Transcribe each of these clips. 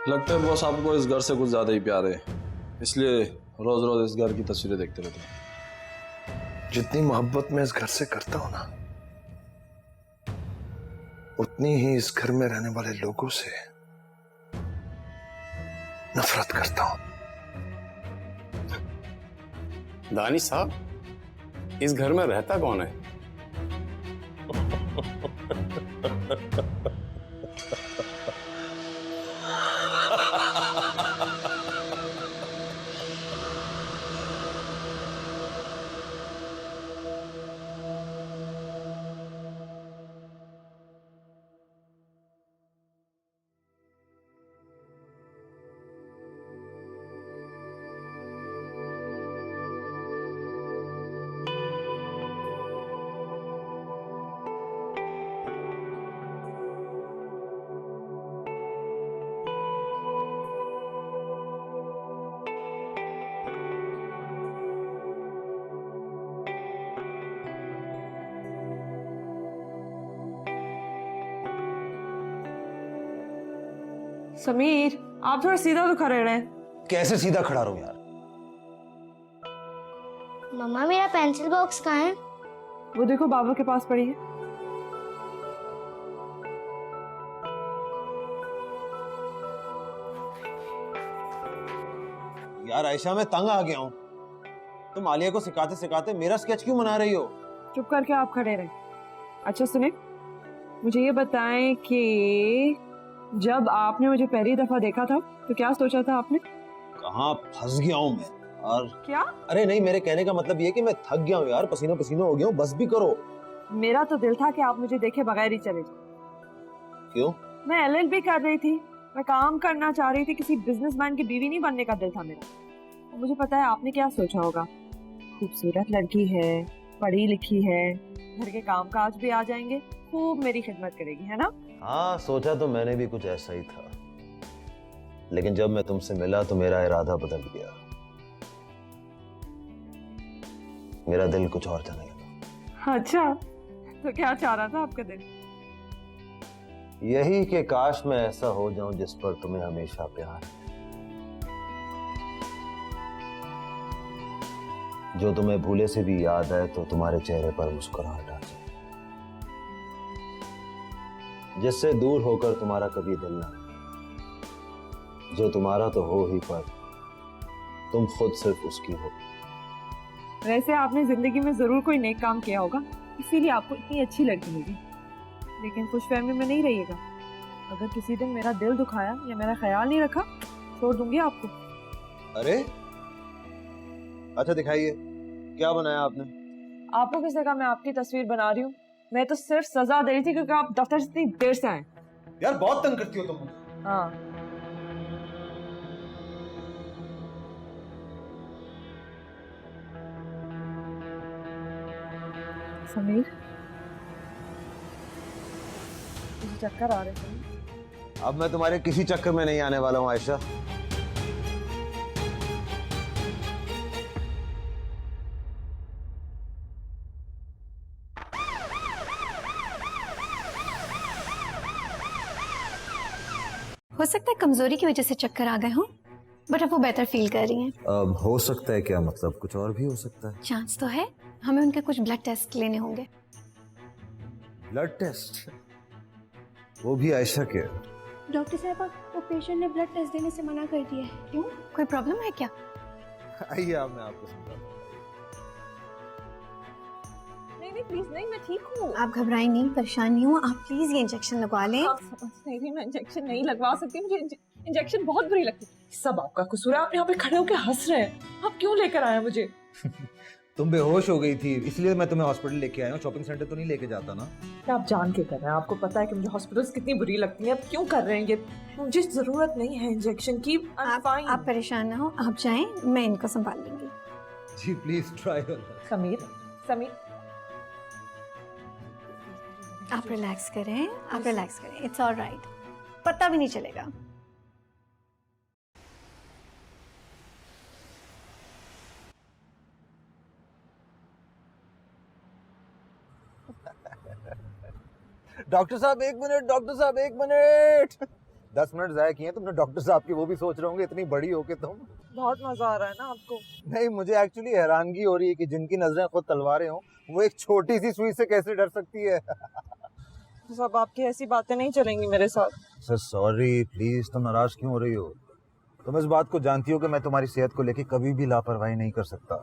लगता है बॉस आपको इस घर से कुछ ज्यादा ही प्यार है, इसलिए रोज रोज इस घर की तस्वीरें देखते रहते हैं। जितनी मोहब्बत मैं इस घर से करता हूं ना, उतनी ही इस घर में रहने वाले लोगों से नफरत करता हूं। दानिश साहब, इस घर में रहता कौन है? समीर, आप थोड़ा सीधा तो खड़े रहे। कैसे सीधा खड़ा रहूं यार? मम्मा मेरा पेंसिल बॉक्स कहाँ है? वो देखो बाबा के पास पड़ी है। यार आयशा, मैं तंग आ गया हूं। तुम आलिया को सिखाते सिखाते मेरा स्केच क्यों बना रही हो? चुप करके आप खड़े रहे। अच्छा सुने, मुझे ये बताएं कि जब आपने मुझे पहली दफा देखा था तो क्या सोचा था आपने? कहाँ फंस गया हूं मैं। और क्या? अरे नहीं, मेरे कहने का मतलब ये कि मैं थक गया हूं यार, पसीना पसीना हो गया हूं, बस भी करो। मेरा तो दिल था कि आप मुझे देखे बगैर ही चले जाओ। क्यों? मैं एलएलबी कर रही थी, मैं काम करना चाह रही थी, किसी बिजनेसमैन की बीवी नहीं बनने का दिल था मेरा। और मुझे पता है आपने क्या सोचा होगा, खूबसूरत लड़की है, पढ़ी लिखी है, घर के काम काज भी आ जाएंगे, खूब मेरी खिदमत करेगी, है ना? हाँ, सोचा तो मैंने भी कुछ ऐसा ही था, लेकिन जब मैं तुमसे मिला तो मेरा इरादा बदल गया। मेरा दिल कुछ और जाने लगा। अच्छा, तो क्या चाह रहा था आपका दिल? यही कि काश मैं ऐसा हो जाऊं जिस पर तुम्हें हमेशा प्यार है, जो तुम्हें भूले से भी याद आए तो तुम्हारे चेहरे पर मुस्कुराहट आ जाए, जिससे दूर होकर तुम्हारा कभी दिल ना, जो तुम्हारा तो हो ही पर तुम खुद सिर्फ उसकी हो। वैसे आपने जिंदगी में जरूर कोई नेक काम किया होगा, इसीलिए आपको इतनी अच्छी लड़की मिली। लेकिन खुश फहमी में नहीं रहिएगा, अगर किसी दिन मेरा दिल दुखाया या मेरा ख्याल नहीं रखा, छोड़ दूंगी आपको। अरे अच्छा, दिखाइए क्या बनाया आपने? आपको किसने कहा मैं आपकी तस्वीर बना रही हूँ? मैं तो सिर्फ सजा दे रही थी क्योंकि आप दफ्तर से इतनी देर से आए। यार बहुत तंग करती हो तुम मुझे। हाँ, समीर, मुझे चक्कर आ रहे हैं। अब मैं तुम्हारे किसी चक्कर में नहीं आने वाला हूं आयशा। हो सकता है कमजोरी की वजह से चक्कर आ गए हों, बट अब वो बेहतर फील कर रही हैं। अब हो सकता है क्या, मतलब कुछ और भी हो सकता है। चांस तो है, हमें उनके कुछ ब्लड टेस्ट लेने होंगे। Blood test? वो भी आयशा के? डॉक्टर साहब, वो पेशेंट ने ब्लड टेस्ट देने से मना कर दिया है। क्यों? कोई प्रॉब्लम है क्या? आइए आप, मैं आपको समझाता हूं। नहीं प्लीज नहीं, मैं ठीक हूँ। आप घबराएं नहीं, परेशान नहीं हो आप, प्लीज ये इंजेक्शन लगवा लें। आप समझ नहीं रही, मैं इंजेक्शन नहीं लगवा सकती, मुझे इंजेक्शन बहुत बुरी लगती है। सब आपका कसूर है, आप यहाँ पे खड़े होकर हंस रहे हैं। आप क्यों लेकर आए मुझे? तुम बेहोश हो गई थी, इसलिए मैं तुम्हें हॉस्पिटल लेके आया हूँ। शॉपिंग सेंटर तो नहीं लेके जाता ना। क्या आप जान के कर रहे हैं? आपको पता है कि मुझे हॉस्पिटल्स कितनी बुरी लगती हैं, आप क्यों कर रहे हैं ये? मुझे जरूरत नहीं है इंजेक्शन की। आप परेशान ना हो, आप जाएं, मैं इनको संभाल लूंगी। जी प्लीज ट्राई। समीर, समीर, आप रिलैक्स करें, आप रिलैक्स करें, इट्स ऑल राइट, पता भी नहीं चलेगा। डॉक्टर साहब एक मिनट, डॉक्टर साहब एक मिनट। 10 मिनट जाया किए तुमने डॉक्टर साहब की, वो भी सोच रहे होंगे इतनी बड़ी हो के तुम। बहुत मजा आ रहा है ना आपको? नहीं, मुझे एक्चुअली हैरानगी हो रही है कि जिनकी नजरें खुद तलवारें हों वो एक छोटी सी सुई से कैसे डर सकती है। सब आपकी ऐसी बातें नहीं चलेंगी मेरे साथ। सर सॉरी, प्लीज, तुम नाराज क्यों हो रही हो? तुम इस बात को जानती हो कि मैं तुम्हारी सेहत को लेके कभी भी लापरवाही नहीं कर सकता।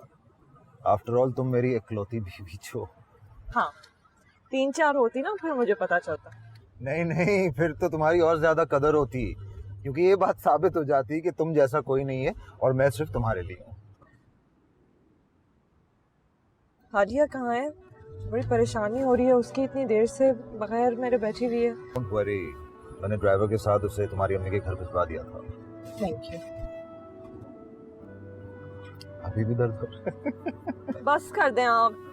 आफ्टर ऑल तुम मेरी इकलौती बीवी हो। हाँ, 3-4 होती ना फिर मुझे पता चलता। नहीं नहीं, फिर तो तुम्हारी और ज्यादा कदर होती, क्योंकि ये बात साबित हो जाती कि तुम जैसा कोई नहीं है और मैं सिर्फ तुम्हारे लिए हूँ। हालिया कहाँ है? बड़ी परेशानी हो रही है उसकी, इतनी देर से बगैर मेरे बैठी हुई है। डोंट वरी, मैंने ड्राइवर के साथ उसे तुम्हारी अम्मी के घर भिजवा दिया था। Thank you. अभी भी दर्द कर रहा है? बस कर दें आप।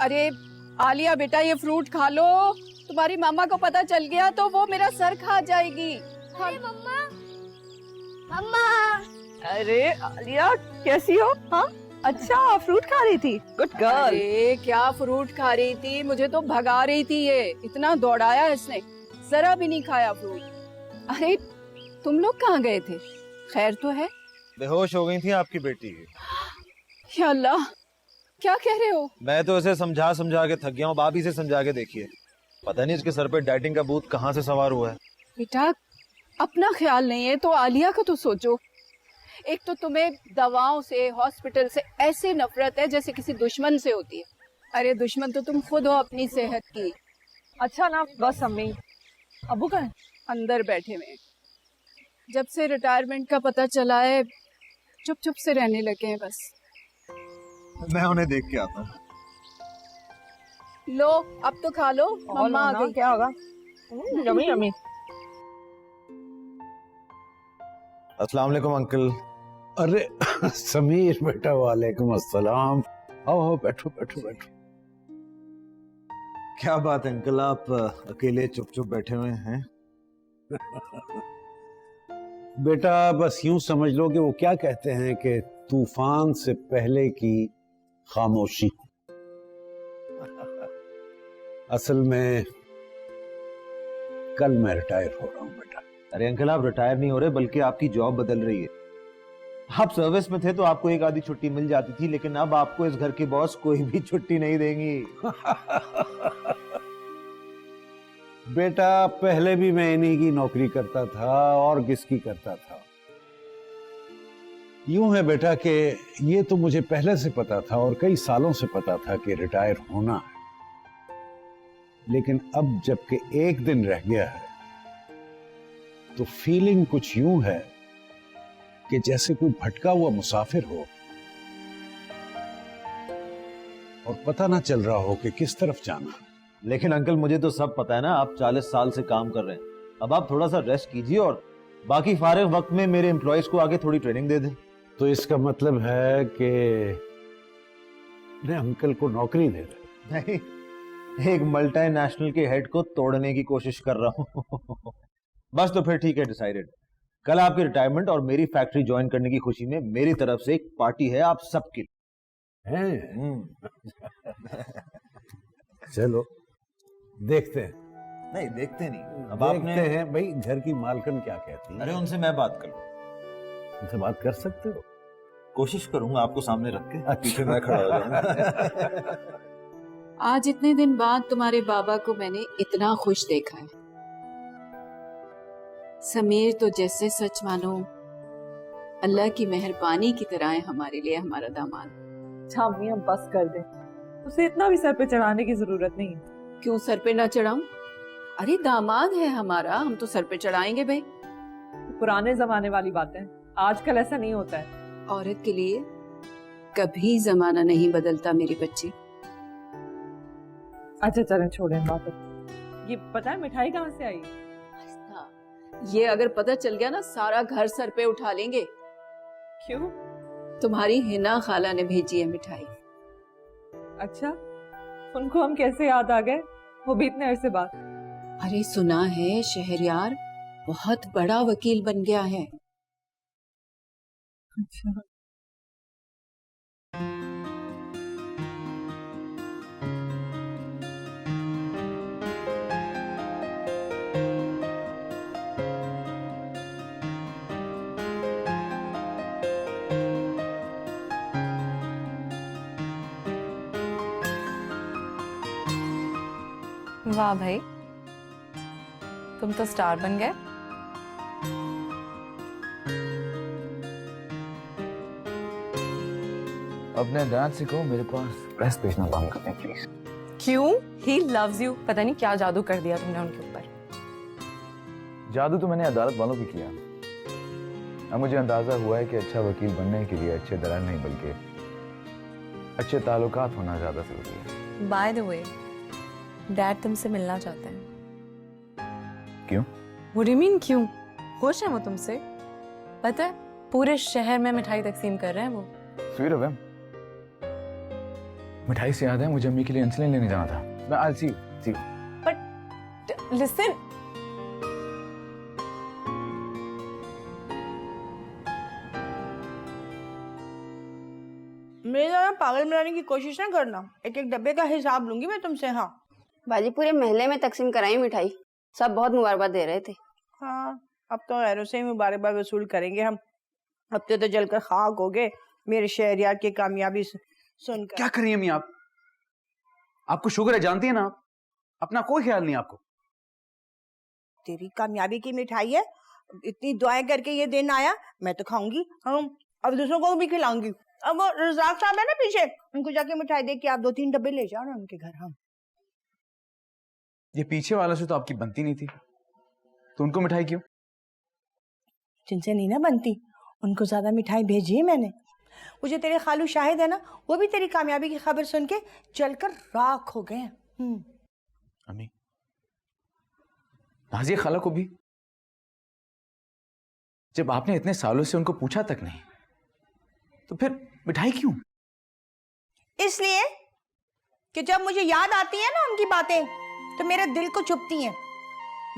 अरे आलिया बेटा, ये फ्रूट खा लो, तुम्हारी मामा को पता चल गया तो वो मेरा सर खा जाएगी। अरे मम्मा, मम्मा। अरे आलिया कैसी हो? हाँ, अच्छा फ्रूट खा रही थी, गुड गर्ल। अरे क्या फ्रूट खा रही थी, मुझे तो भगा रही थी, ये इतना दौड़ाया इसने, जरा भी नहीं खाया फ्रूट। अरे तुम लोग कहाँ गए थे? खैर तो है? बेहोश हो गई थी आपकी बेटी। या अल्लाह, क्या कह रहे हो? मैं तो इसे समझा समझा के थक गया हूँ, आप ही से समझा के देखिए। पता नहीं इसके सर पे डाइटिंग का भूत कहाँ से सवार हुआ है। बेटा अपना ख्याल नहीं है तो आलिया का तो सोचो। एक तो तुम्हें दवाओं से, हॉस्पिटल से ऐसे नफरत है जैसे किसी दुश्मन से होती है। अरे दुश्मन तो तुम खुद हो अपनी सेहत की। अच्छा ना, बस अम्मी। अबू कहाँ है? अंदर बैठे हुए। जब से रिटायरमेंट का पता चला है चुप चुप से रहने लगे हैं बस। मैं उन्हें देख के आता हूँ। लो अब तो खा लो, मम्मा आ गई। क्या होगा? Yummy yummy. अस्सलाम वालेकुम अंकल। अरे समीर बेटा, वालेकुम अस्सलाम। आओ बैठो बैठो बैठो। क्या बात है अंकल, आप अकेले चुप चुप बैठे हुए हैं? बेटा बस यूं समझ लो कि वो क्या कहते हैं कि तूफान से पहले की खामोशी। असल में कल मैं रिटायर हो रहा हूं बेटा। अरे अंकल, आप रिटायर नहीं हो रहे बल्कि आपकी जॉब बदल रही है। आप सर्विस में थे तो आपको एक आधी छुट्टी मिल जाती थी, लेकिन अब आपको इस घर के बॉस कोई भी छुट्टी नहीं देंगी। बेटा पहले भी मैं इन्हीं की नौकरी करता था और किसकी करता था। यूं है बेटा कि ये तो मुझे पहले से पता था और कई सालों से पता था कि रिटायर होना है, लेकिन अब जबकि एक दिन रह गया है तो फीलिंग कुछ यूं है कि जैसे कोई भटका हुआ मुसाफिर हो और पता ना चल रहा हो कि किस तरफ जाना है। लेकिन अंकल मुझे तो सब पता है ना, आप 40 साल से काम कर रहे हैं। अब आप थोड़ा सा रेस्ट कीजिए और बाकी फारिग वक्त में मेरे एम्प्लॉयज को आगे थोड़ी ट्रेनिंग दे दें। तो इसका मतलब है कि मैं अंकल को नौकरी दे रहा नहीं, एक मल्टीनेशनल के हेड को तोड़ने की कोशिश कर रहा हूँ। बस तो फिर ठीक है, डिसाइडेड। कल आपकी रिटायरमेंट और मेरी फैक्ट्री ज्वाइन करने की खुशी में मेरी तरफ से एक पार्टी है आप सबकी। चलो देखते हैं। नहीं देखते नहीं, अब देखते आपने हैं भाई घर की मालकन क्या कहती है। अरे उनसे मैं बात करूँ? उनसे बात कर सकते हो? कोशिश करूंगा आपको सामने रख के। अच्छा। पीछे मैं खड़ा हो जाऊंगा। आज इतने दिन बाद तुम्हारे बाबा को मैंने इतना खुश देखा है। समीर तो जैसे सच मानो अल्लाह की मेहरबानी की तरह है हमारे लिए, हमारा दामाद। अच्छा अम्मी, अब बस कर दे, उसे इतना भी सर पे चढ़ाने की जरूरत नहीं है। क्यों सर पे ना चढ़ाऊं? अरे दामाद है हमारा, हम तो सर पे चढ़ाएंगे भाई। पुराने जमाने वाली बातें, आजकल ऐसा नहीं होता है। औरत के लिए कभी जमाना नहीं बदलता मेरी बच्ची। अच्छा चलें, छोड़ें बात। ये पता है मिठाई कहाँ से आई? ये अगर पता चल गया ना, सारा घर सर पे उठा लेंगे। क्यों? तुम्हारी हिना खाला ने भेजी है मिठाई। अच्छा, उनको हम कैसे याद आ गए, वो भी इतने अरसे बाद? अरे सुना है शहरयार बहुत बड़ा वकील बन गया है। अच्छा। वाह भाई, तुम तो स्टार बन गए। अपने डैड से कहो मेरे पास प्रेस भेजना बंद कर दें प्लीज। क्यों? He loves you. पता नहीं क्या जादू कर दिया तुमने उनके ऊपर। जादू तो मैंने अदालत वालों भी किया। अब मुझे अंदाजा हुआ है कि अच्छा वकील बनने के लिए अच्छे दलाल नहीं बल्कि अच्छे ताल्लुकात होना ज्यादा जरूरी है। बाय द वे, डैड तुमसे मिलना चाहते हैं। क्यों? What do you mean क्यों? खुश है वो तुमसे। पता है पूरे शहर में मिठाई तकसीम कर रहे हैं वो। Sweet of him. मिठाई से याद है मुझे अम्मी के लिए इंसुलिन लेने जाना था। मैं आज सी बट लिसन, मेरे ज्यादा पागल बनाने की कोशिश ना करना। एक एक डब्बे का हिसाब लूंगी मैं तुमसे। हाँ बाजी पूरे महल्ले में तकसीम कराई मिठाई, सब बहुत मुबारकबाद दे रहे थे। हाँ, अब तो गैरों से ही मुबारकबाद वसूल करेंगे हम। अब तो जलकर खाक हो गए मेरे शहरियार की कामयाबी सुनकर। क्या करिए अम्मी आप? आपको शुगर है, जानती है ना आप। अपना कोई ख्याल नहीं आपको। तेरी कामयाबी की मिठाई है, इतनी दुआएं करके ये दिन आया, मैं तो खाऊंगी। हम अब दूसरों को भी खिलाऊंगी। अब वो रज़ाक साहब है ना पीछे, उनको जाके मिठाई दे के आप 2-3 डब्बे ले जाओ ना उनके घर। हम ये पीछे वाला से तो आपकी बनती नहीं थी, तो उनको मिठाई क्यों? जिनसे नहीं ना बनती उनको ज्यादा मिठाई भेजी है मैंने। वो जो तेरे खालू शाहिद है ना, वो भी तेरी कामयाबी की खबर सुन के जलकर राख हो गए। अम्मी, नाजिया खाला को भी जब आपने इतने सालों से उनको पूछा तक नहीं, तो फिर मिठाई क्यों? इसलिए कि जब मुझे याद आती है ना उनकी बातें, तो मेरे दिल को चुभती हैं।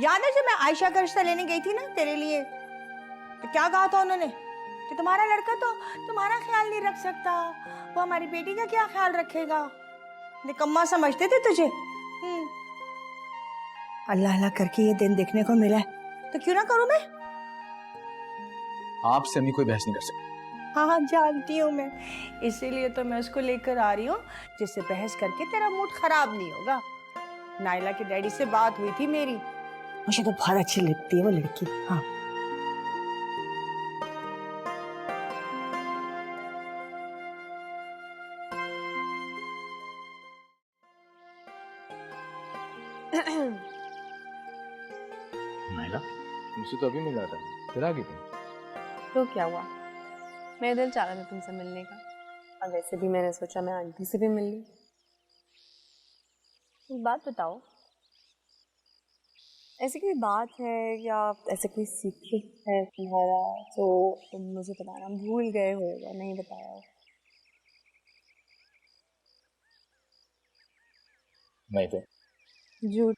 याद है जब मैं आयशा का रिश्ता लेने गई थी ना तेरे लिए, तो क्या कहा था उन्होंने कि तुम्हारा लड़का तो तुम्हारा ख्याल नहीं रख सकता, वो हमारी बेटी का क्या ख्याल रखेगा। निकम्मा समझते थे तुझे। अल्लाह अल्लाह करके ये दिन देखने को मिला है, तो क्यों ना करूं मैं। आपसे अम्मी कोई बहस नहीं कर सकती। हाँ जानती हूँ मैं, इसीलिए तो मैं उसको लेकर आ रही हूँ, जिससे बहस करके तेरा मूड खराब नहीं होगा। नाइला के डैडी से बात हुई थी मेरी, मुझे तो बहुत अच्छी लगती है वो लड़की। हाँ नाइला, तुमसे तो अभी मिला था, फिर आ गई तुम। तो क्या हुआ? मेरा दिल चाह रहा था तुमसे मिलने का, और वैसे भी मैंने सोचा मैं आंटी से भी मिल लूं। एक बात बताओ, ऐसी कोई बात है या ऐसे कोई सीक्रेट है तुम्हारा जो तुम मुझे बताना भूल गए हो या नहीं बताया हो? नहीं तो झूठ।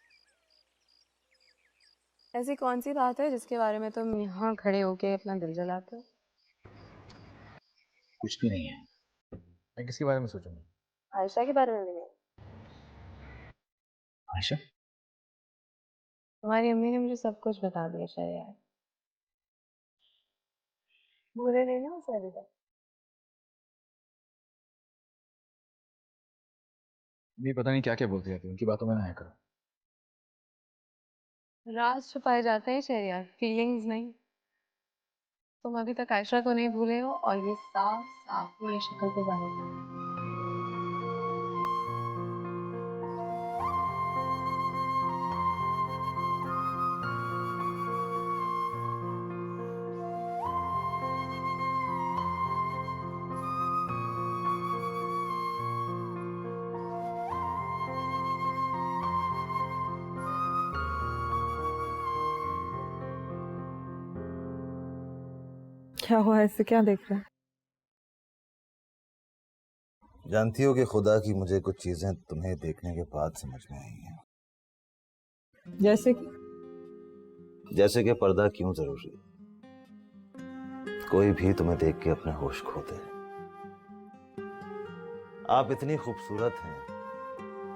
ऐसी कौन सी बात है जिसके बारे में तुम यहाँ खड़े होके अपना दिल जलाते हो? कुछ भी नहीं है। मैं किसके बारे में सोचूंगा? आयशा के बारे में भी नहीं। आयशा? तुम्हारी अम्मी ने मुझे सब कुछ बता दिया शायद। बुरे नहीं ना उसे अभी तक। भी पता नहीं क्या क्या बोलती रहती है, उनकी बातों में ना आया करो। राज छुपाए जाते हैं शहरियार, फीलिंग्स नहीं। तुम अभी तक आयशा को नहीं भूले हो, और ये साफ साफ ये शक्ल पे जाहिर है। क्या हुआ, ऐसे क्या देख रहा है? जानती हो कि खुदा की मुझे कुछ चीजें तुम्हें देखने के बाद समझ में आई हैं। जैसे कि पर्दा क्यों जरूरी है। कोई भी तुम्हें देख के अपने होश खो दे। आप इतनी खूबसूरत हैं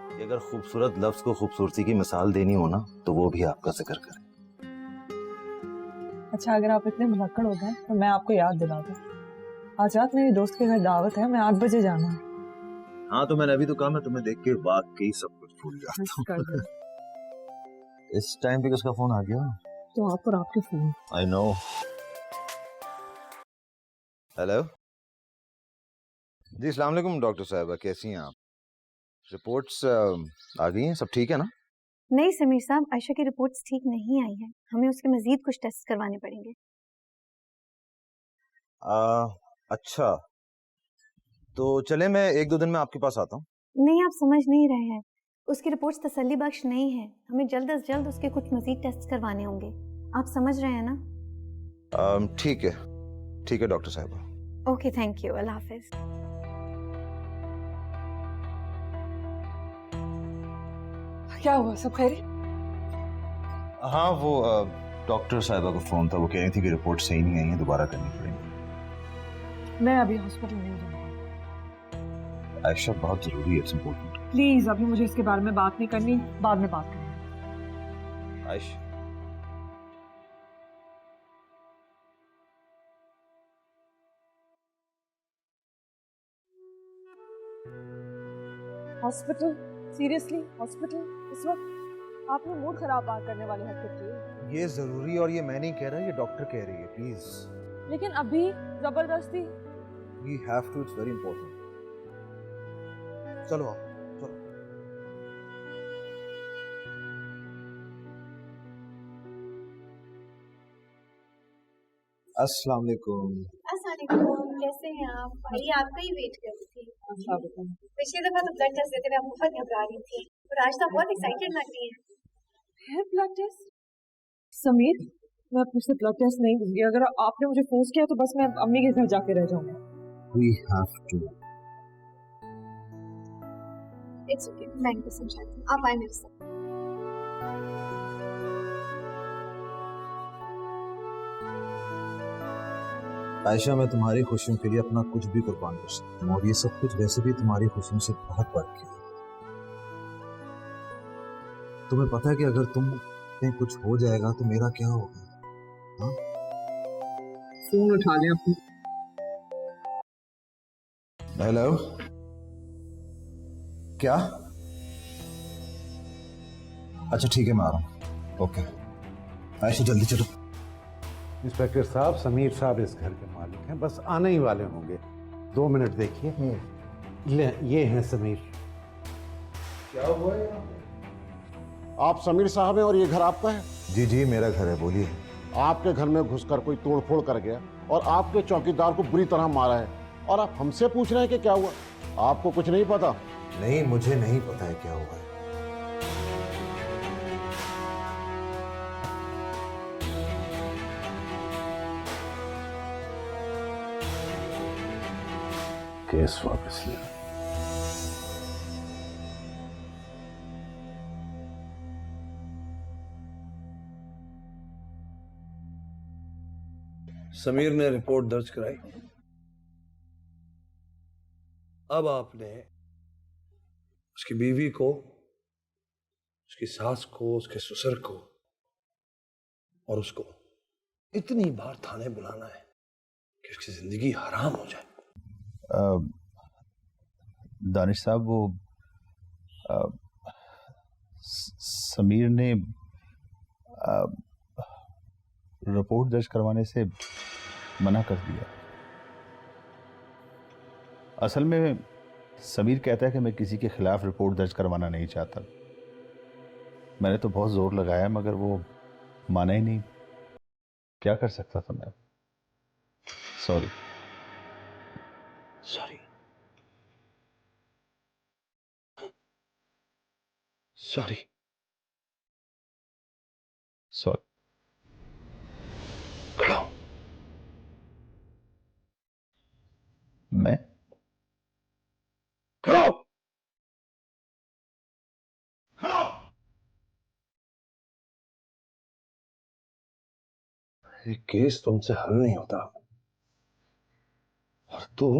कि अगर खूबसूरत लफ्ज को खूबसूरती की मिसाल देनी हो ना, तो वो भी आपका जिक्र करे। अच्छा, अगर आप इतने भुलक्कड़ हो गए तो मैं आपको याद दिला दूं। आज रात मेरी दोस्त के घर दावत है, मैं 8 बजे जाना है। हाँ तो मैंने अभी तो कहा मैं तुम्हें देख के वाकई सब कुछ भूल जाता हूँ। इस टाइम पे किसका फोन आ गया? तो आप और आपके फोन। I know. हेलो जी, अस्सलाम वालेकुम डॉक्टर साहबा, कैसी हैं आप? रिपोर्ट्स आ गई हैं, सब ठीक है ना? नहीं समीर साहब, आयशा की रिपोर्ट्स ठीक नहीं आई है, हमें उसके मजीद कुछ टेस्ट करवाने पड़ेंगे। अच्छा, तो चले मैं 1-2 दिन में आपके पास आता हूँ। नहीं, आप समझ नहीं रहे हैं, उसकी रिपोर्ट्स तसल्ली बख्श नहीं है, हमें जल्द अज जल्द उसके कुछ मजीद टेस्ट करवाने होंगे। आप समझ रहे हैं ना? ठीक है डॉक्टर साहबा। ओके, थैंक यू, अल्लाह हाफिज। क्या हुआ, सब खैर? हाँ, वो डॉक्टर साहबा का फोन था, वो कह रही थी कि रिपोर्ट सही नहीं आई है, दोबारा करनी पड़ेगी। मैं अभी हॉस्पिटल नहीं जाऊंगी। आयशा, बहुत जरूरी है, इट्स इम्पोर्टेंट। प्लीज अभी मुझे इसके बारे में बात नहीं करनी, बाद में बात करेंगे। आयशा, हॉस्पिटल? सीरियसली हॉस्पिटल इस वक्त? आपने मूड खराब बात करने वाली हरकत की। ये जरूरी और ये मैं नहीं कह रहा, ये डॉक्टर कह रही है, प्लीज। लेकिन अभी जबरदस्ती। We have to, it's very important. चलो आप, चलो। अस्सलाम वालेकुम। अस्सलाम वालेकुम, कैसे हैं आप? आइए, आपका ही वेट कर रही थी। पिछली दफा तो ब्लड टेस्ट देते हुए आप बहुत घबरा रही थी, और आज तो बहुत एक्साइटेड लग रही हैं। है ब्लड टेस्ट? समीर, मैं अपने से ब्लड टेस्ट नहीं दूंगी। अगर आपने मुझे फोर्स किया तो बस मैं अम्मी के घर जाके रह जाऊंगी। We have to. It's okay, मैं इनको समझाती हूँ, आप आए मेरे साथ। आयशा, मैं तुम्हारी खुशियों के लिए अपना कुछ भी कुर्बान कर सकता हूँ, और ये सब कुछ वैसे भी तुम्हारी खुशियों से बहुत बढ़ के है। तुम्हें पता है कि अगर तुम कहीं कुछ हो जाएगा तो मेरा क्या होगा? हाँ? फोन उठा लिया आपने? हेलो, क्या? अच्छा ठीक है, मैं आ रहा हूँ। ओके आयशा, जल्दी चलो। इंस्पेक्टर साहब, समीर साहब इस घर के मालिक हैं, बस आने ही वाले होंगे। 2 मिनट देखिए। ले, ये हैं समीर। क्या हुआ है? आप समीर साहब हैं और ये घर आपका है? जी जी, मेरा घर है, बोलिए। आपके घर में घुसकर कोई तोड़फोड़ कर गया और आपके चौकीदार को बुरी तरह मारा है, और आप हमसे पूछ रहे हैं कि क्या हुआ? आपको कुछ नहीं पता? नहीं, मुझे नहीं पता है क्या हुआ है। केस वापस ले। समीर ने रिपोर्ट दर्ज कराई। अब आपने उसकी बीवी को, उसकी सास को, उसके ससुर को और उसको इतनी बार थाने बुलाना है कि उसकी जिंदगी हराम हो जाए। दानिश साहब, वो समीर ने रिपोर्ट दर्ज करवाने से मना कर दिया। असल में समीर कहता है कि मैं किसी के खिलाफ रिपोर्ट दर्ज करवाना नहीं चाहता। मैंने तो बहुत जोर लगाया मगर वो माना ही नहीं। क्या कर सकता था मैं? सॉरी। Sorry sorry sorry. मैं ये केस तुमसे हल नहीं होता और तुम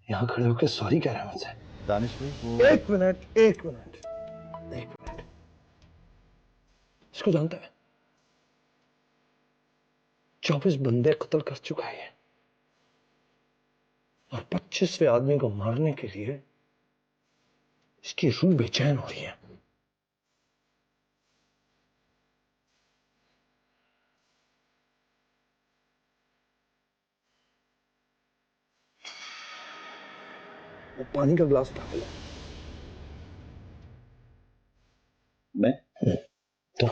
यहां खड़े होकर सॉरी कह रहे हो मुझसे। दानिश भाई, एक मिनट एक मिनट एक मिनट, इसको जानता है? 24 बंदे कत्ल कर चुका है और 25वें आदमी को मारने के लिए इसकी रूह बेचैन हो रही है। वो पानी का गिलास उठा के ला। मैं तो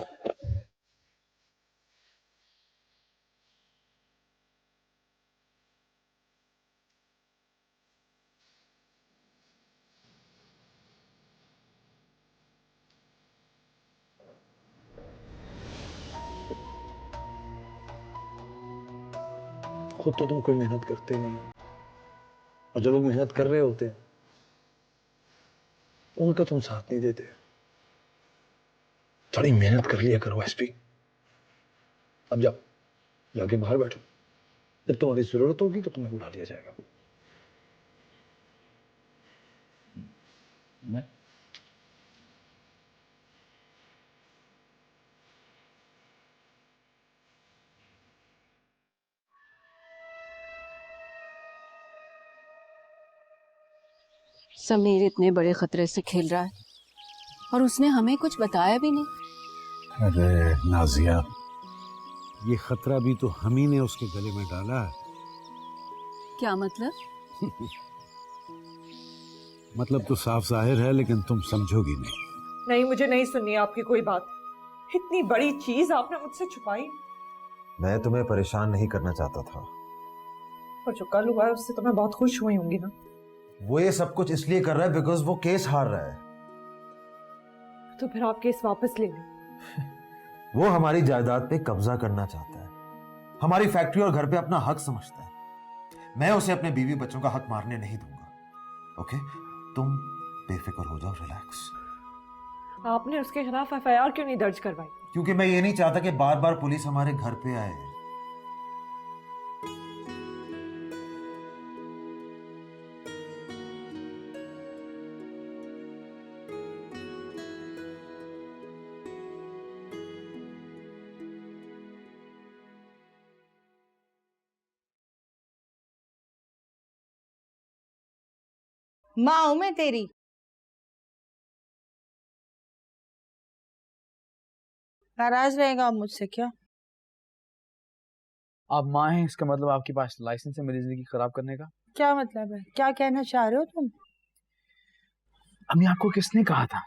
खुद तो तुम कोई मेहनत करते नहीं, और जो लोग मेहनत कर रहे होते हैं उनका तुम साथ नहीं देते। थोड़ी मेहनत कर लिया करो एसपी। अब जाओ, जाके बाहर बैठो, जब तुम्हारी जरूरत होगी तो तुम्हें बुला लिया जाएगा। मैं समीर इतने बड़े खतरे से खेल रहा है और उसने हमें कुछ बताया भी नहीं। अरे नाजिया, ये खतरा भी तो हम ही ने उसके गले में डाला है। क्या मतलब? मतलब तो साफ जाहिर है, लेकिन तुम समझोगी नहीं। नहीं, मुझे नहीं सुननी आपकी कोई बात। इतनी बड़ी चीज आपने मुझसे छुपाई। मैं तुम्हें परेशान नहीं करना चाहता था। और जो कल हुआ है उससे तो मैं बहुत खुश हुई होंगी ना। वो ये सब कुछ इसलिए कर रहा है बिकॉज वो केस हार रहा है। तो फिर आप केस वापस ले लें। वो हमारी जायदाद पे कब्जा करना चाहता है, हमारी फैक्ट्री और घर पे अपना हक समझता है। मैं उसे अपने बीवी बच्चों का हक मारने नहीं दूंगा। ओके, तुम बेफिक्र हो जाओ, रिलैक्स। आपने उसके खिलाफ एफआईआर क्यों नहीं दर्ज करवाई? क्योंकि मैं ये नहीं चाहता कि बार बार पुलिस हमारे घर पे आए। माँ हूं मैं तेरी। नाराज रहेगा आप मुझसे क्या? आप माँ हैं, इसका मतलब आपके पास लाइसेंस है मेरी जिंदगी खराब करने का? क्या मतलब है? क्या कहना चाह रहे हो तुम? अम्मी, आपको किसने कहा था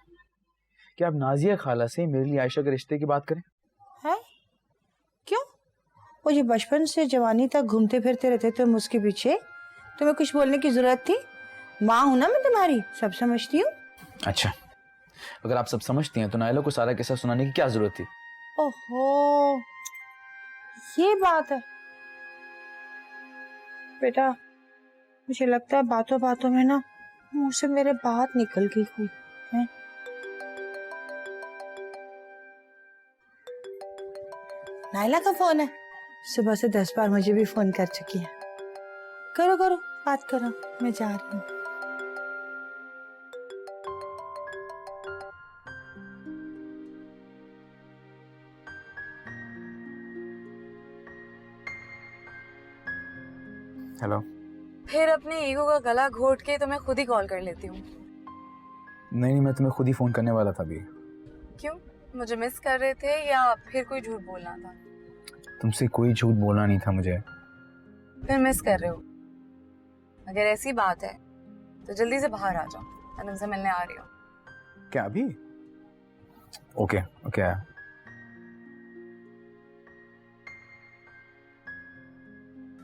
कि आप नाजिया खाला से मेरे लिए आयशा के रिश्ते की बात करें? है? क्यों? वो जो बचपन से जवानी तक घूमते फिरते रहते तुम उसके पीछे, तुम्हें कुछ बोलने की जरूरत थी? माँ हूं ना मैं तुम्हारी, सब समझती हूँ। अच्छा, अगर आप सब समझती हैं तो नायला को सारा किस्सा सुनाने की क्या जरूरत थी? ओहो, ये बात है बेटा। मुझे लगता है बातों बातों में ना मुंह से मेरे बात निकल गई कोई है। नायला का फोन है, सुबह से 10 बार मुझे भी फोन कर चुकी है। करो करो बात करो, मैं जा रही हूँ। हेलो। फिर अपने ईगो का गला घोट के तो मैं खुद ही कॉल कर लेती हूँ। नहीं, मैं तुम्हें खुद ही फोन करने वाला था अभी। क्यों? मुझे मिस कर रहे थे या फिर कोई झूठ बोलना था? तुमसे कोई झूठ बोलना नहीं था मुझे। फिर मिस कर रहे हो? अगर ऐसी बात है तो जल्दी से बाहर आ जाओ, मैं तुमसे मिलने आ रही हूँ। क्या अभी? ओके ओके आया।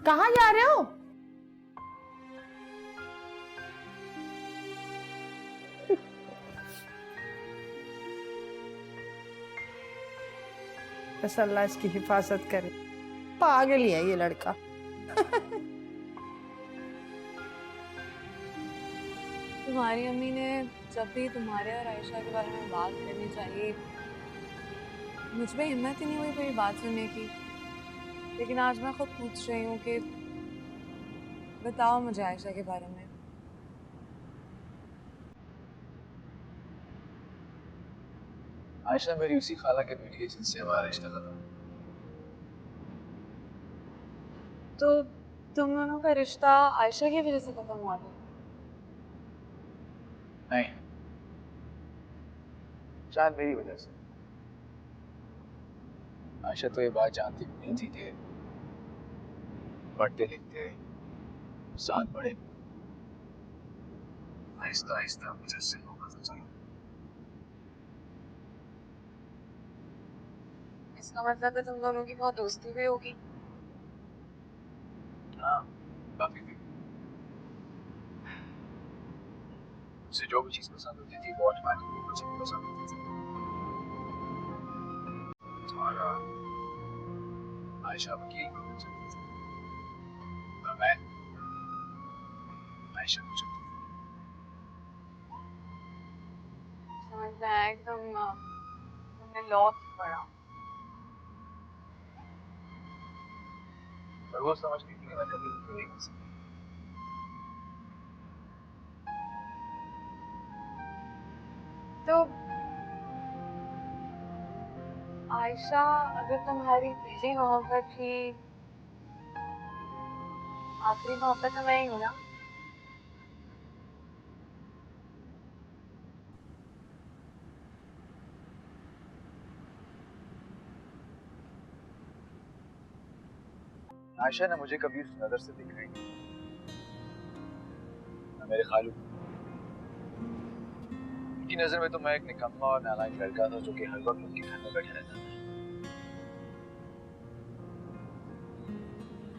कहाँ जा रहे हो? बस अल्लाह इसकी हिफाजत करे। पागल ही है ये लड़का। तुम्हारी अम्मी ने जब भी तुम्हारे और आयशा के बारे में बात करनी चाहिए, मुझ में हिम्मत ही नहीं हुई कोई बात सुनने की। लेकिन आज मैं खुद पूछ रही हूँ कि बताओ मुझे आयशा के बारे में। आयशा मेरी उसी खाला के बेटी है जिनसे हमारा रिश्ता था। तो तुम दोनों का रिश्ता आयशा की वजह से खत्म हुआ था? नहीं, शायद मेरी वजह से। आयशा तो ये बात जानती भी नहीं थी कि पढ़ते लिखते साथ पढ़े। आहिस्ता आहिस्ता मुझे से होता चला। इसका मतलब है तुम दोनों की बहुत दोस्ती भी होगी। हाँ, काफी भी। उसे जो भी चीज पसंद होती थी वो ऑटोमेटिकली मुझे भी पसंद होती थी। और आयशा वकील बनना चाहती थी और मैं आयशा को चाहती थी। समझ में आया कि तुमने लॉ पढ़ा। पर वो समझने के लिए मैं कभी नहीं कर सकती। तो आयशा अगर तुम्हारी पहली मोहब्बत थी, आखिरी मोहब्बत तो मैं ही हूँ ना। आयशा ने मुझे कभी उस नजर से देखा ही नहीं। ना मेरे खालू की नजर में तो मैं एक निकम्मा और नालायक लड़का था जो कि हर वक्त उनके घर में बैठा रहता था।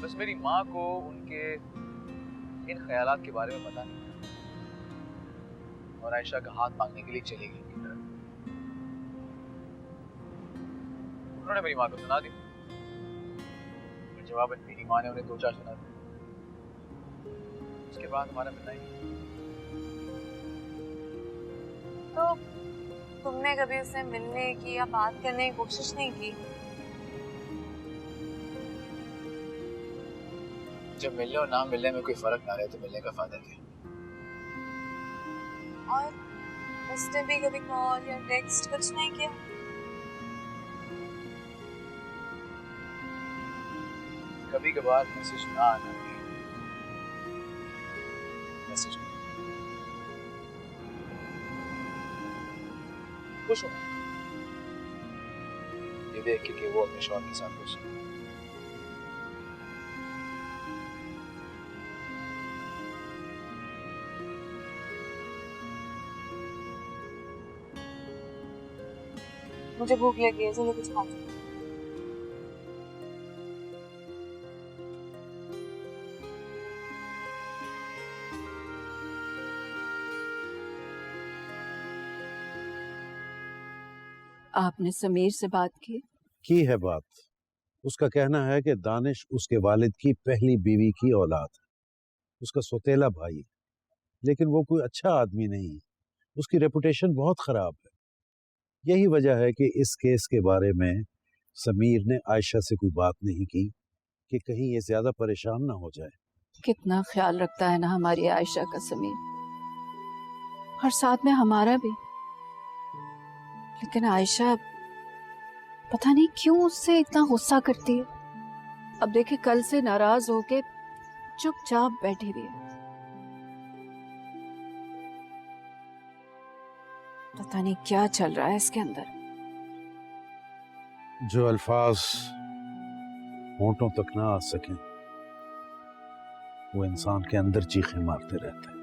बस मेरी माँ को उनके इन ख्यालात के बारे में पता नहीं था और आयशा का हाथ मांगने के लिए चली गई उनकी तरफ। उन्होंने मेरी माँ को सुना दी। जवाब मेरी माँ ने उन्हें 2-4 सुना दिया। उसके बाद हमारा मिलना ही नहीं। तो तुमने कभी उससे मिलने की या बात करने की कोशिश नहीं की? जब मिलने और ना मिलने में कोई फर्क ना रहे तो मिलने का फायदा क्या? और उसने भी कभी कॉल या टेक्स्ट कुछ नहीं किया? कभी कभार मैसेज ना आना भी मैसेज खुश हूँ ये देख के कि वो अपने शौहर के साथ खुश है। मुझे भूख लगी है, चलो कुछ खाते हैं। आपने समीर से बात की है बात। उसका कहना है कि दानिश उसके वालिद की पहली बीवी की औलाद है, उसका सौतेला भाई है, लेकिन वो कोई अच्छा आदमी नहीं है। उसकी रेपुटेशन बहुत खराब है। यही वजह है कि इस केस के बारे में समीर ने आयशा से कोई बात नहीं की कि कहीं ये ज्यादा परेशान ना हो जाए। कितना ख्याल रखता है ना हमारी आयशा का समीर, और साथ में हमारा भी। लेकिन आयशा पता नहीं क्यों उससे इतना गुस्सा करती है। अब देखे कल से नाराज होके चुपचाप बैठी हुई है। पता नहीं क्या चल रहा है इसके अंदर। जो अल्फाज होंठों तक ना आ सकें वो इंसान के अंदर चीखें मारते रहते हैं।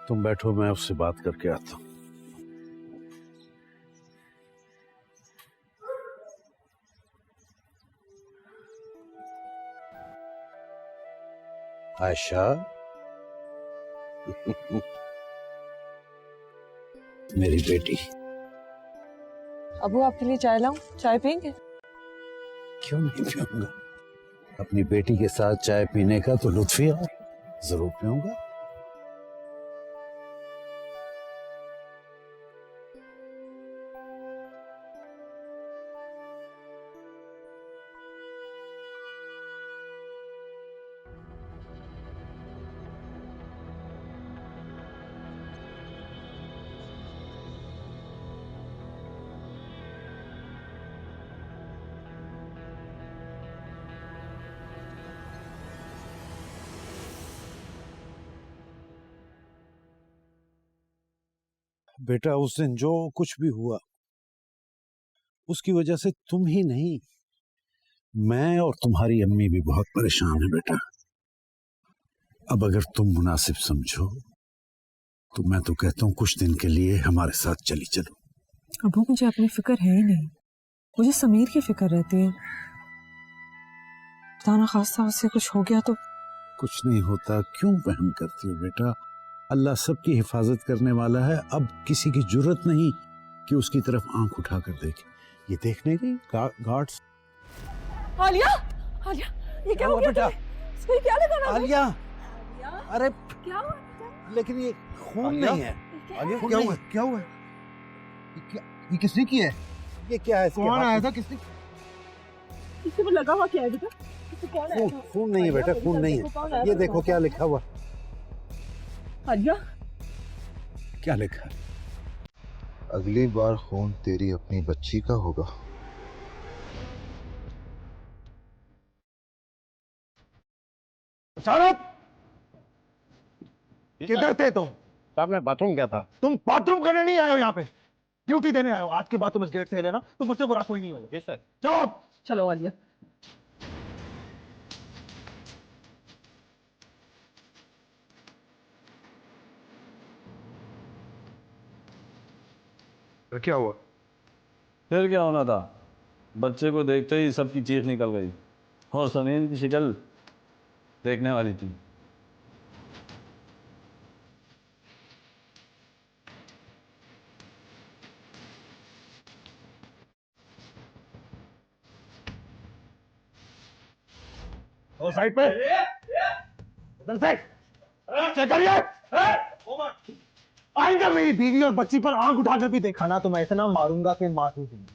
तुम बैठो, मैं उससे बात करके आता हूं। आयशा मेरी बेटी। अबू आपके लिए चाय लाऊं? चाय पियेंगे? क्यों नहीं पीऊंगा? अपनी बेटी के साथ चाय पीने का तो लुत्फ ही है। जरूर पीऊंगा। बेटा, उस दिन जो कुछ भी हुआ उसकी वजह से तुम ही नहीं, मैं और तुम्हारी अम्मी भी बहुत परेशान है बेटा। अब अगर तुम मुनासिब समझो तो मैं तो कहता हूँ कुछ दिन के लिए हमारे साथ चली चलो। अबू मुझे अपनी फिक्र है ही नहीं, मुझे समीर की फिक्र रहती है। खुदा ना खास्ता उससे कुछ हो गया तो। कुछ नहीं होता, क्यों वहम करती हो बेटा? अल्लाह सबकी हिफाजत करने वाला है। अब किसी की जरूरत नहीं कि उसकी तरफ आंख उठाकर देखे। ये देखने की गार्ड्स। आलिया, आलिया, ये क्या हो गया बेटा? इसको क्या लगा? आलिया, अरे क्या हुआ? लेकिन ये खून नहीं है। आलिया क्या हुआ? क्या हुआ? ये किसने किया है? ये क्या है? कौन आया था? किसने? किसी को लगा हुआ क्या है बेटा? कौन है? खून नहीं है बेटा, खून नहीं है। ये देखो क्या लिखा हुआ। आलिया, क्या लिखा? अगली बार खून तेरी अपनी बच्ची का होगा। किधर थे तुम? साहब मैं बाथरूम गया था। तुम बाथरूम करने नहीं आए हो यहाँ पे, ड्यूटी देने आए हो। आज के बाद तुम इस गेट से लेना तो मुझसे बुरा कोई नहीं होगा। जी सर। चलो चलो आलिया। क्या हुआ? फिर क्या होना था? बच्चे को देखते ही सबकी चीख निकल गई और समीर की शक्ल देखने वाली थी। और साइड पे उधर से चेक करिए। आइंदा मेरी बीवी और बच्ची पर आंख उठाकर भी देखा ना तो मैं इतना मारूंगा कि मार दूंगी।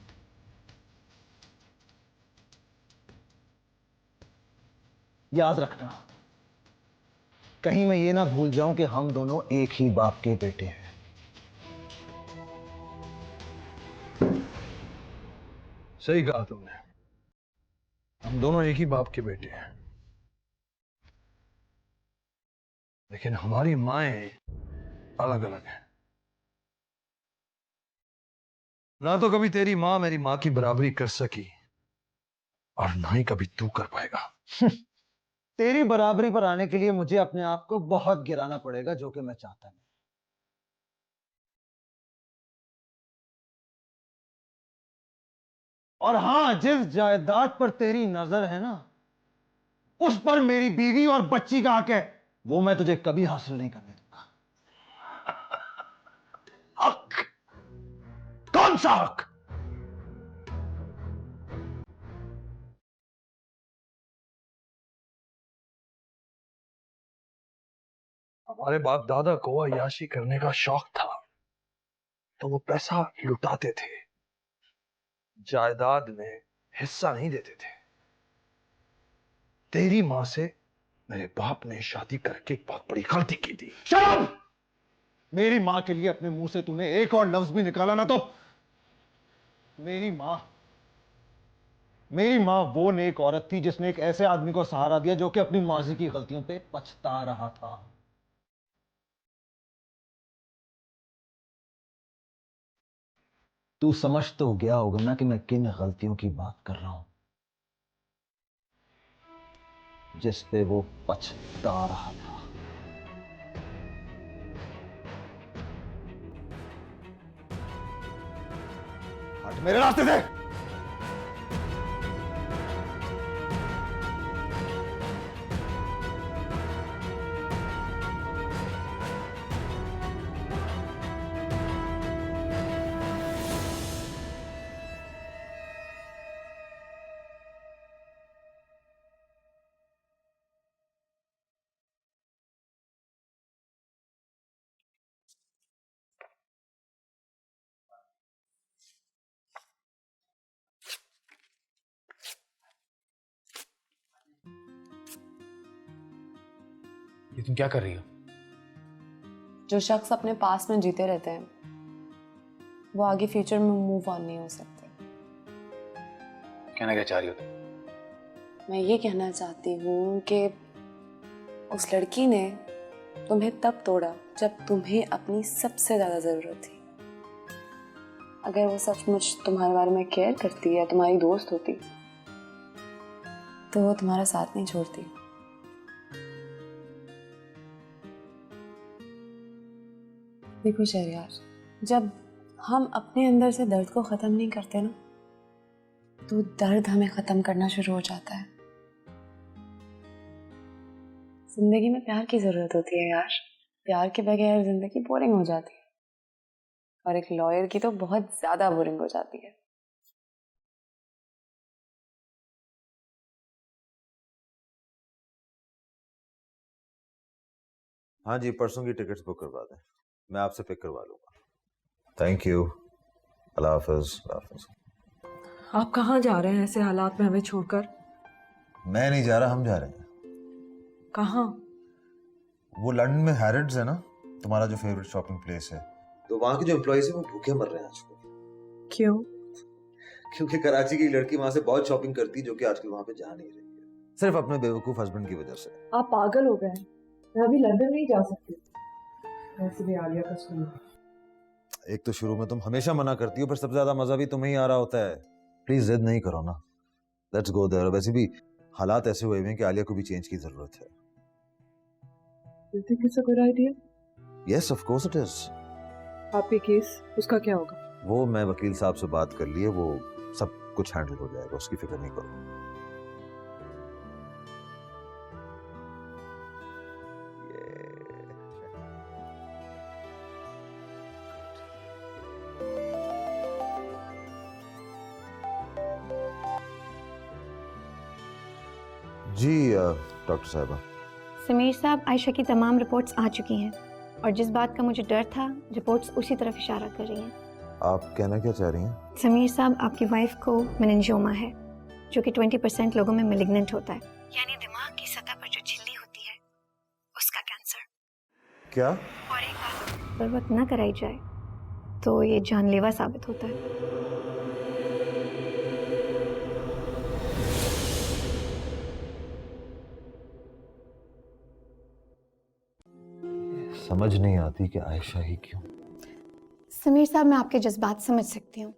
याद रखना, कहीं मैं ये ना भूल जाऊं कि हम दोनों एक ही बाप के बेटे हैं। सही कहा तुमने, हम दोनों एक ही बाप के बेटे हैं, लेकिन हमारी माएं अलग अलग है। ना तो कभी तेरी माँ मेरी माँ की बराबरी कर सकी और ना ही कभी तू कर पाएगा। तेरी बराबरी पर आने के लिए मुझे अपने आप को बहुत गिराना पड़ेगा, जो कि मैं चाहता नहीं। और हां, जिस जायदाद पर तेरी नजर है ना, उस पर मेरी बीवी और बच्ची का हक है, वो मैं तुझे कभी हासिल नहीं करने दूंगा। हक? कौन सा हक? हमारे बाप दादा को अय्याशी करने का शौक था तो वो पैसा लुटाते थे, जायदाद में हिस्सा नहीं देते थे। तेरी मां से मेरे बाप ने शादी करके एक बहुत बड़ी गलती की थी। शर्म! मेरी मां के लिए अपने मुंह से तूने एक और लफ्ज भी निकाला ना तो मेरी मां वो नेक औरत थी जिसने एक ऐसे आदमी को सहारा दिया जो कि अपनी माजी की गलतियों पे पछता रहा था। तू समझ तो गया होगा ना कि मैं किन गलतियों की बात कर रहा हूं, जिस पे वो पछता रहा था। हट मेरे रास्ते से। ये तुम क्या कर रही हो? जो शख्स अपने पास में जीते रहते हैं वो आगे फ्यूचर में मूव ऑन नहीं हो सकते। कहना क्या चाह रही हो तुम? मैं ये कहना चाहती हूँ कि उस लड़की ने तुम्हें तब तोड़ा जब तुम्हें अपनी सबसे ज्यादा जरूरत थी। अगर वो सचमुच तुम्हारे बारे में केयर करती या तुम्हारी दोस्त होती तो वो तुम्हारा साथ नहीं छोड़ती। देखो शहरयार, जब हम अपने अंदर से दर्द को ख़त्म नहीं करते ना, तो दर्द हमें ख़त्म करना शुरू हो जाता है। जिंदगी में प्यार की ज़रूरत होती है यार। प्यार के बगैर जिंदगी बोरिंग हो जाती है, और एक लॉयर की तो बहुत ज़्यादा बोरिंग हो जाती है। हाँ जी, परसों की टिकट्स बुक करवा दें, मैं आपसे पिक करवा लूँगा। Thank you. अल्लाह हाफ़िज़। आप कहाँ जा रहे हैं ऐसे हालात में हमें छोड़कर? मैं नहीं जा रहा, हम जा रहे हैं। कहाँ? वो लंदन में हैरिड्स है ना, तुम्हारा जो फेवरेट शॉपिंग प्लेस है, तो वहाँ के जो एम्प्लॉइज हैं वो भूखे मर रहे हैं आजकल। क्यों? क्योंकि कराची की लड़की वहाँ से बहुत शॉपिंग करती है, जो कि आजकल वहाँ पे जा नहीं रही है, सिर्फ अपने बेवकूफ हस्बैंड की वजह से। आप पागल हो गए? मैं अभी लंदन नहीं जा सकती। वैसे भी आलिया का स्कूल। एक तो शुरू में तुम हमेशा मना करती हो, पर सबसे ज्यादा मजा भी तुम्हें ही आ रहा होता है। प्लीज जिद नहीं करो ना, लेट्स गो देयर। वैसे भी हालात ऐसे हुए हैं कि आलिया को भी चेंज की जरूरत है। You think it's a good idea? Yes, of course it is. आपके केस, उसका क्या होगा? वो मैं वकील साहब से बात कर लिए, वो सब कुछ हैंडल हो जाएगा, उसकी फिक्र नहीं करो। जी डॉक्टर साहबा। समीर साहब, आयशा की तमाम रिपोर्ट्स आ चुकी हैं, और जिस बात का मुझे डर था, रिपोर्ट्स उसी तरफ इशारा कर रही हैं। आप कहना क्या चाह रही हैं? समीर साहब, आपकी वाइफ को मेनिंजियोमा है, जो कि 20% लोगों में मेलिग्नेंट होता है, यानी दिमाग की सतह पर जो झिल्ली होती है, उसका कैंसर। क्या? और एक बात, पर वक्त न कराई जाए तो ये जानलेवा साबित होता है। समझ नहीं आती कि आयशा ही क्यों। समीर साहब, मैं आपके जज्बात समझ सकती हूँ।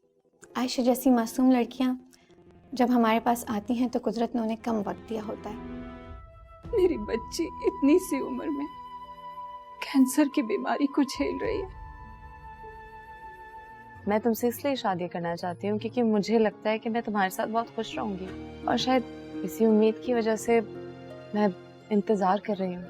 आयशा जैसी मासूम लड़कियाँ जब हमारे पास आती हैं तो कुदरत ने उन्हें कम वक्त दिया होता है। मेरी बच्ची इतनी सी उम्र में कैंसर की बीमारी को झेल रही है। मैं तुमसे इसलिए शादी करना चाहती हूँ क्योंकि मुझे लगता है कि मैं तुम्हारे साथ बहुत खुश रहूंगी, और शायद इसी उम्मीद की वजह से मैं इंतजार कर रही हूँ।